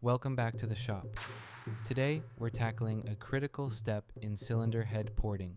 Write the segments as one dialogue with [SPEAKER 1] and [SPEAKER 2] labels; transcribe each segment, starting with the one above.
[SPEAKER 1] Welcome back to the shop. Today, we're tackling a critical step in cylinder head porting: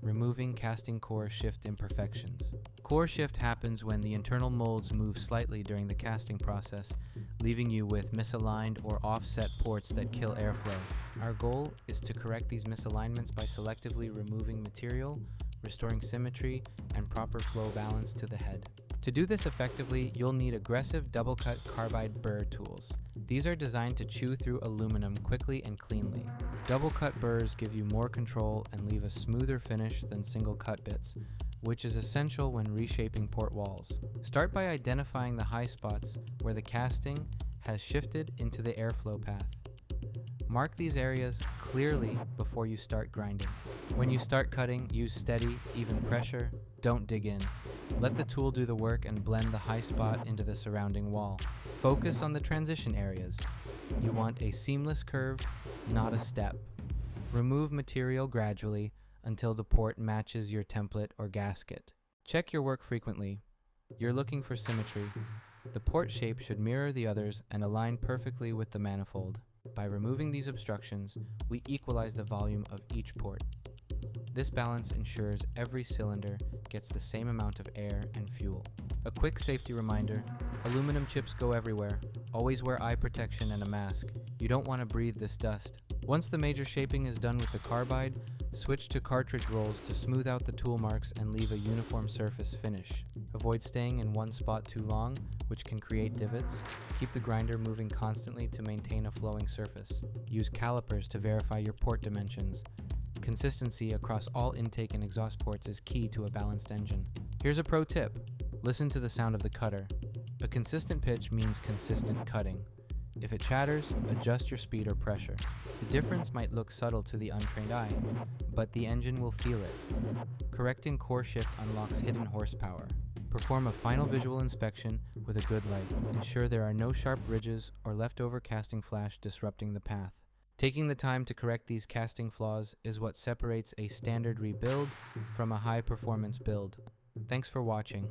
[SPEAKER 1] removing casting core shift imperfections. Core shift happens when the internal molds move slightly during the casting process, leaving you with misaligned or offset ports that kill airflow. Our goal is to correct these misalignments by selectively removing material, restoring symmetry, and proper flow balance to the head. To do this effectively, you'll need aggressive double-cut Carbide Burr tools. These are designed to chew through aluminum quickly and cleanly. Double-cut burrs give you more control and leave a smoother finish than single-cut bits, which is essential when reshaping port walls. Start by identifying the high spots where the casting has shifted into the airflow path. Mark these areas clearly before you start grinding. When you start cutting, use steady, even pressure. Don't dig in. Let the tool do the work and blend the high spot into the surrounding wall. Focus on the transition areas. You want a seamless curve, not a step. Remove material gradually until the port matches your template or gasket. Check your work frequently. You're looking for symmetry. The port shape should mirror the others and align perfectly with the manifold. By removing these obstructions, we equalize the volume of each port. This balance ensures every cylinder gets the same amount of air and fuel. A quick safety reminder: aluminum chips go everywhere. Always wear eye protection and a mask. You don't want to breathe this dust. Once the major shaping is done with the carbide, switch to cartridge rolls to smooth out the tool marks and leave a uniform surface finish. Avoid staying in one spot too long, which can create divots. Keep the grinder moving constantly to maintain a flowing surface. Use calipers to verify your port dimensions. Consistency across all intake and exhaust ports is key to a balanced engine. Here's a pro tip: listen to the sound of the cutter. A consistent pitch means consistent cutting. If it chatters, adjust your speed or pressure. The difference might look subtle to the untrained eye, but the engine will feel it. Correcting core shift unlocks hidden horsepower. Perform a final visual inspection with a good light. Ensure there are no sharp ridges or leftover casting flash disrupting the path. Taking the time to correct these casting flaws is what separates a standard rebuild from a high-performance build. Thanks for watching.